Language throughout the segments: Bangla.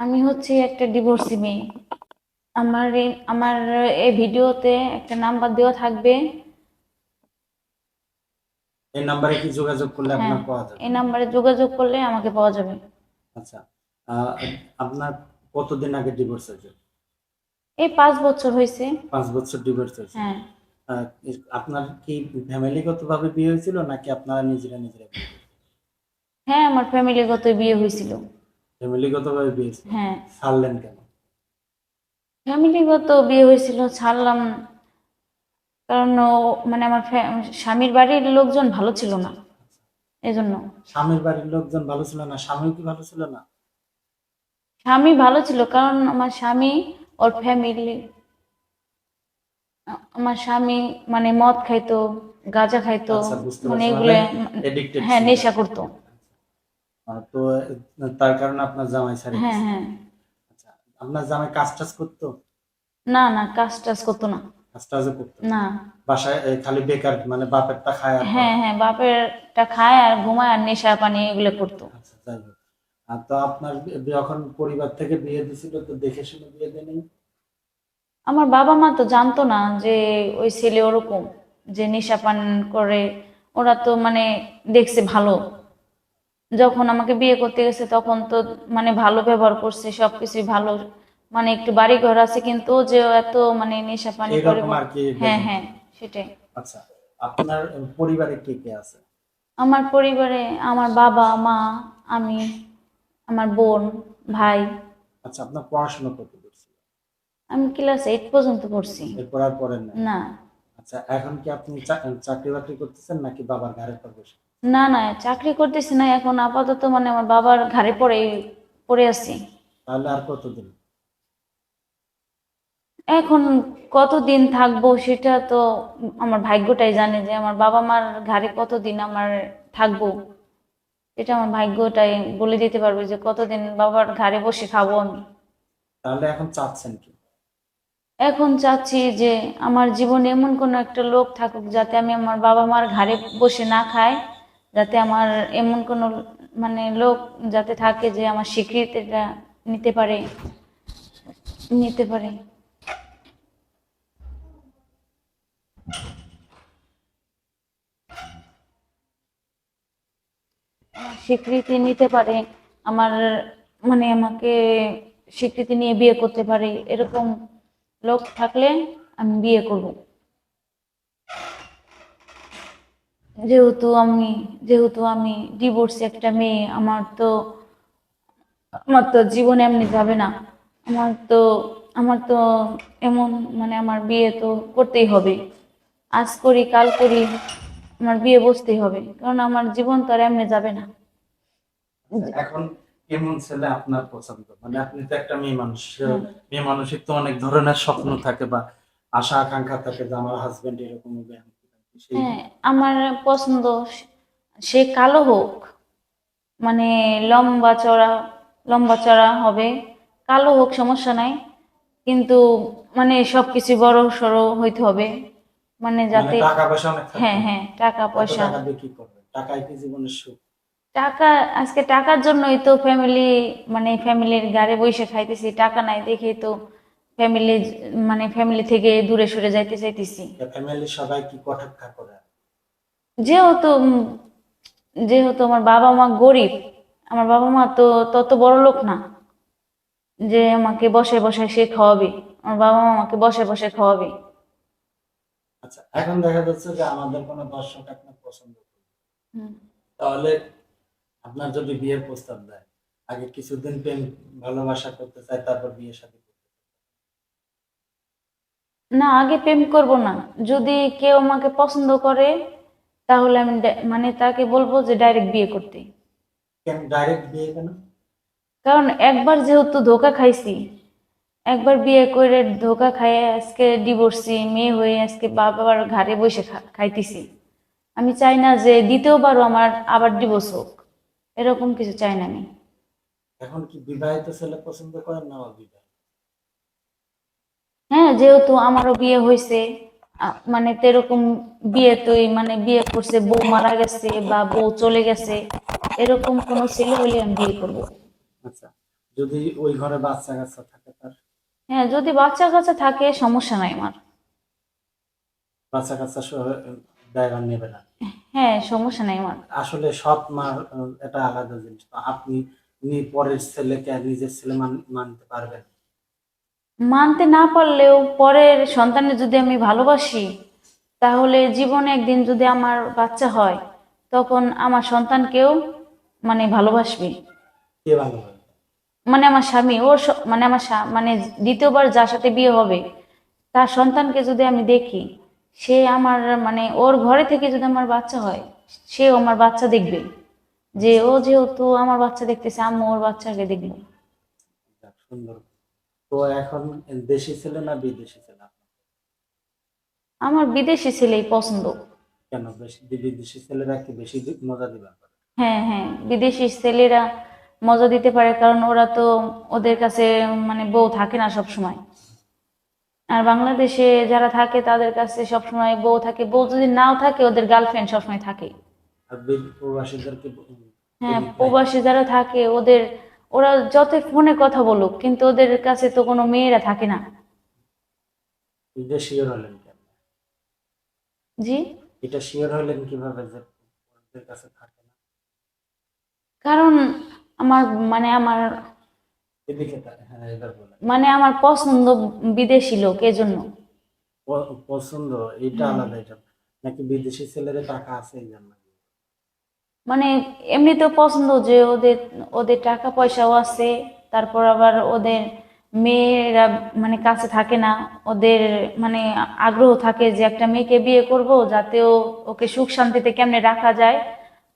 আমি হচ্ছে একটা ডিভোর্সি মেয়ে। আমার এই ভিডিওতে একটা নাম্বার দেওয়া থাকবে। এই নাম্বারে কি যোগাযোগ করলে হ্যাঁ, আপনার পাওয়া যাবে? এই নাম্বারে যোগাযোগ করলে আমাকে পাওয়া যাবে। আচ্ছা। আহ, আপনার কতদিন আগে ডিভোর্স হয়েছে? এই 5 বছর হয়েছে। 5 বছর ডিভোর্স হয়েছে। হ্যাঁ, আপনার কি ফ্যামিলিগত ভাবে বিয়ে হয়েছিল নাকি আপনারা নিজেরা নিজেরা বিয়ে করেছেন? হ্যাঁ, আমার ফ্যামিলিগত বিয়ে হয়েছিল। ফ্যামিলিগত ভাবে বিয়ে হয়েছিল। হ্যাঁ, ছাড়লেন কেন? ফ্যামিলিগত বিয়ে হয়েছিল, ছাড়লাম। কারণ মানে আমার স্বামীর বাড়ির লোকজন ভালো ছিল না, এজন্য। স্বামীর বাড়ির লোকজন ভালো ছিল না, স্বামীও কি ভালো ছিল না? স্বামী ভালো ছিল, কারণ আমার স্বামী ওর ফ্যামিলি, আমার স্বামী মানে মদ খাইতো, গাঁজা খাইতো, আচ্ছা, বুঝতে মানে পারছি, মানে এগুলো। এডিক্টেড হ্যাঁ, ছিল। নেশা করতো। তো তার কারণে আপনার জামাই ছাড়ে হ্যাঁ, দিছে। হ্যাঁ। আচ্ছা, আপনার জামাই কাজ টাজ করতো? না, না, কাজ টাজ করতো না। কাজ টাজও করতো না? না। বাসায় খালি বেকার, মানে বাপেরটা খায় আর হ্যাঁ, পড়ে? হ্যাঁ, বাপেরটা খায় আর ঘুমায় আর নেশা পানি এগুলো করতো। আচ্ছা, যাই হোক। তো আপনার যখন পরিবার থেকে বিয়ে দিছিল তো দেখে শুনে বিয়ে দেয়নি? আমার বাবা মা তো জানতো না যে ওই ছেলে ওরকম, যে নেশা পান করে। ওরা তো মানে দেখছে ভালো। যখন আমাকে বিয়ে করতে গেছে তখন তো মানে ভালো ব্যবহার করছে, সবকিছুই ভালো। মানে একটু বাড়ি ঘর আছে, কিন্তু ও যে এত মানে নেশা পানি করে এইরকম আর কি হ্যাঁ, দেখেন। হ্যাঁ, সেটাই। আচ্ছা, আপনার পরিবারে কে কে আছে? আমার পরিবারে আমার বাবা মা, আমি, আমার বোন, ভাই। আচ্ছা, আপনার পড়াশোনা কত করছিল? আমি ক্লাস 8 পর্যন্ত পড়ছি। এরপর আর পড়েন নাই? না, আচ্ছা, এখন কি আপনি চাকরি বাকরি করতেছেন নাকি বাবার ঘাড়ের পর বসে? না, না, চাকরি করতেছি না এখন আপাতত, মানে আমার বাবার ঘাড়ে পড়ে পড়ে আছি। তাহলে আর কতদিন? এখন কতদিন থাকবো সেটা তো আমার ভাগ্যটাই জানে, যে আমার বাবা মার ঘাড়ে কতদিন আমার থাকবো। এটা আমার ভাগ্যটাই বলে দিতে পারবে যে কতদিন বাবার ঘাড়ে বসে খাবো আমি। তাহলে এখন চাচ্ছেন কি? এখন চাচ্ছি যে আমার জীবনে এমন কোনো একটা লোক থাকুক, যাতে আমি আমার বাবা মার ঘাড়ে বসে না খাই। যাতে আমার এমন কোনো মানে লোক যাতে থাকে যে আমার স্বীকৃতিটা নিতে পারে, নিতে পারে, আমার স্বীকৃতি নিতে পারে, আমার মানে আমাকে স্বীকৃতি নিয়ে বিয়ে করতে পারে, এরকম লোক থাকলে আমি বিয়ে করব। যেহেতু আমি ডিভোর্সি একটা মেয়ে, আমার তো জীবনে এমনি যাবে না। আমার তো আমার তো এমন মানে আমার বিয়ে তো করতেই হবে। আজ করি কাল করি, আমার বিয়ে বসতেই হবে, কারণ আমার জীবন তো আর এমনি যাবে না। আচ্ছা, এখন কেমন ছেলে আপনার পছন্দ? মানে আপনি তো একটা মেয়ে মানুষ। হ্যাঁ, মেয়ে মানুষের তো অনেক ধরনের স্বপ্ন থাকে বা আশা আকাঙ্ক্ষা থাকে যে আমার হাজবেন্ড এরকম হবে, সেই। হ্যাঁ, আমার পছন্দ সে কালো হোক, মানে লম্বা চড়া, লম্বা চড়া হবে, কালো হোক সমস্যা নাই, কিন্তু মানে সবকিছু বড় সড়ো হইতে হবে, মানে মানে যাতে। টাকা পয়সা অনেক থাকতে হ্যাঁ, হবে? হ্যাঁ, টাকা এত পয়সা। টাকা দিয়ে কি করবে? টাকাই কি জীবনের সুখ? টাকা, আজকে টাকার জন্যই তো ফ্যামিলি, মানে ফ্যামিলির গাড়ি বসে খাইতেছি, টাকা নাই দেখেই তো ফ্যামিলি, মানে ফ্যামিলি থেকে দূরে সরে যাইতে চাইতেছি। ফ্যামিলির সবাই কি কটাক্ষা করে? যেহেতু যেহেতু আমার বাবা মা গরিব, আমার বাবা মা তো তত বড় লোক না যে আমাকে বসে বসে সে খাওয়াবে। আমার বাবা মা আমাকে বসে বসে খাওয়াবে। আচ্ছা, এখন দেখা যাচ্ছে যে আমাদের কোনো দর্শক আপনার পছন্দ করে, হুম। তাহলে আপনার যদি বিয়ের প্রস্তাব দেয়, আগে কিছুদিন প্রেম ভালোবাসা করতে চায়, তারপর বিয়ে শাদী করতে চায়। না, আগে প্রেম করব না। যদি কেউ আমাকে পছন্দ করে, তাহলে আমি মানে তাকে বলবো যে ডাইরেক্ট বিয়ে করতে। কেন ডাইরেক্ট বিয়ে কেন? কারণ একবার যেহেতু ধোকা খাইছি, একবার বিয়ে করে ধোকা খাইয়ে আজকে ডিভোর্সি মেয়ে হয়ে আজকে বাবার ঘাড়ে বসে খাইতেছি। আমি চাই না যে দ্বিতীয়বারও আমার আবার ডিভোর্স হোক, এরকম কিছু চাই না আমি। এখন কি বিবাহিত ছেলে পছন্দ করেন না অবিবাহিত? হ্যাঁ, যেহেতু আমারও বিয়ে হয়েছে, মানে তেরকম বিয়ে তুই মানে বিয়ে করছে, বউ মারা গেছে বা বউ চলে গেছে, এরকম কোনো ছেলে হলে আমি বিয়ে করবো। আচ্ছা, যদি ওই ঘরে বাচ্চা কাচ্চা থাকে তার? হ্যাঁ, যদি বাচ্চা কাচ্চা থাকে সমস্যা নাই আমার। বাচ্চা কাচ্চা সহ দায়ভার নেবে না? হ্যাঁ, সমস্যা নাই আমার। আসলে সৎ মা এটা আলাদা জিনিস। তো আপনি পরের ছেলেকে আর নিজের ছেলে মানতে পারবেন? মানতে না পারলেও পরের সন্তানের যদি আমি ভালোবাসি, তাহলে জীবনে একদিন যদি আমার বাচ্চা হয়, তখন আমার সন্তানকেও মানে ভালোবাসবে। কে ভালোবাসবে? মানে আমার স্বামী, মানে আমার মানে দ্বিতীয়বার যার সাথে বিয়ে হবে, তার সন্তানকে যদি আমি দেখি, সে আমার মানে ওর ঘরে থেকে যদি আমার বাচ্চা হয়, সেও আমার বাচ্চা দেখবে, যে ও যেহেতু আমার বাচ্চা দেখতেছে, আম্মু ওর বাচ্চাকে দেখবো। যাক, সুন্দর। তো এখন দেশি ছেলে না বিদেশি ছেলে আপনার? আমার বিদেশি ছেলেই পছন্দ। কেন, বেশি বিদেশি ছেলেরা কি বেশি মজা দিবার পারে? হ্যাঁ, হ্যাঁ, বিদেশি ছেলেরা মজা দিতে পারে, কারণ ওরা তো ওদের কাছে মানে বউ থাকে না সব সময়। আর বাংলাদেশে যারা থাকে তাদের কাছে সবসময় বউ থাকে, বউ যদি নাও থাকে ওদের গার্লফ্রেন্ড সবসময় থাকে। আর প্রবাসীদের কি হ্যাঁ, এদিক নাই? প্রবাসী যারা থাকে ওদের, ওরা যত ফোনে কথা বলুক কিন্তু ওদের কাছে তো কোনো মেয়েরা থাকে না। এটা শিওর হলেন কেন? জি। এটা শিওর হলেন কিভাবে যে ওদের কাছে থাকে না? কারণ আমার মানে আমার এদিকে হ্যাঁ, এবার বলেন। মানে আমার পছন্দ বিদেশি লোক, এজন্য। পছন্দ এটা হ্যাঁ, আলাদা, এটা নাকি বিদেশি ছেলেদের টাকা আছে এই জন্য? মানে এমনিতেও পছন্দ যে ওদের ওদের টাকা পয়সাও আছে, তারপর আবার ওদের মেয়েরা মানে কাছে থাকে না, ওদের মানে আগ্রহ থাকে যে একটা মেয়েকে বিয়ে করব যাতে ওকে সুখ শান্তিতে কেমনে রাখা যায়,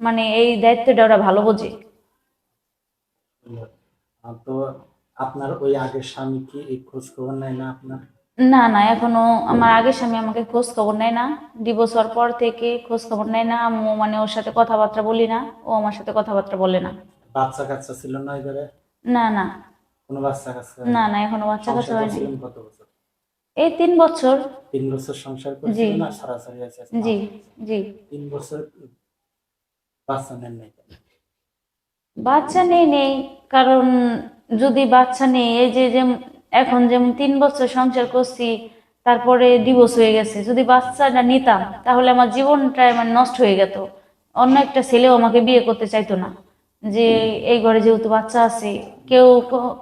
মানে এই দায়িত্বটা ওরা ভালো বোঝে। সুন্দর। তো আপনার ওই আগের স্বামী কি এই খোঁজ খবর নেয় না আপনার? না, না, এখনো আমার আগের স্বামী আমাকে খোঁজ খবর নেয় না। ডিভোর্স হওয়ার পর থেকে খোঁজ খবর নেয় না, আম্মু মানে ওর সাথে কথাবার্তা বলি না, ও আমার সাথে কথাবার্তা বলে না। বাচ্চা কাচ্চা ছিল না এবারে? না, না, কোনো বাচ্চা কাচ্চা না, হয়নি? না, এখনো বাচ্চা কাচ্চা সংসার হয়নি। করছিলেন কত বছর? এই 3 বছর। 3 বছর সংসার জি, করেছিলেন আর সরাসরি আছে আজকে জি, 5 বছর? জি। 3 বছর বাচ্চা নেন নাই কেন? বাচ্চা নেই, কারণ যদি বাচ্চা নেই, এই যে এখন যেমন 3 বছর সংসার করছি, তারপরে ডিভোর্স হয়ে গেছে, যদি বাচ্চাটা নিতাম তাহলে আমার জীবনটা মানে নষ্ট হয়ে যেত। অন্য একটা ছেলেও আমাকে বিয়ে করতে চাইতো না, যে এই ঘরে যেহেতু বাচ্চা আছে,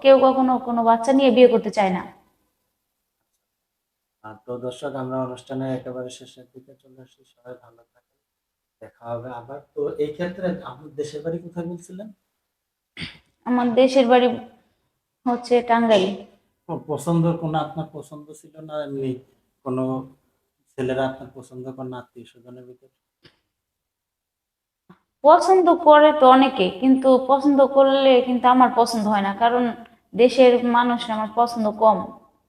কেউ কখনো কোনো বাচ্চা নিয়ে বিয়ে করতে চায় না। আর তো দর্শক, আমরা অনুষ্ঠানের একেবারে শেষের দিকে চলে আসছি। সবাই ভালো থাকেন, দেখা হবে আবার। তো এই ক্ষেত্রে আপনার দেশের বাড়ি কোথায় বলছিলেন? আমার দেশের বাড়ি হচ্ছে টাঙ্গাইল। পছন্দ কোনো আপনার পছন্দ ছিল না এমনি কোনো ছেলেরা আপনার পছন্দ করে না আত্মীয় স্বজনের ভিতর? পছন্দ করে তো অনেকে, কিন্তু পছন্দ করলে কিন্তু আমার পছন্দ হয় না, কারণ দেশের মানুষ আমার পছন্দ কম,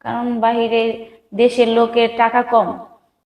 কারণ বাহিরে দেশের লোকের টাকা কম।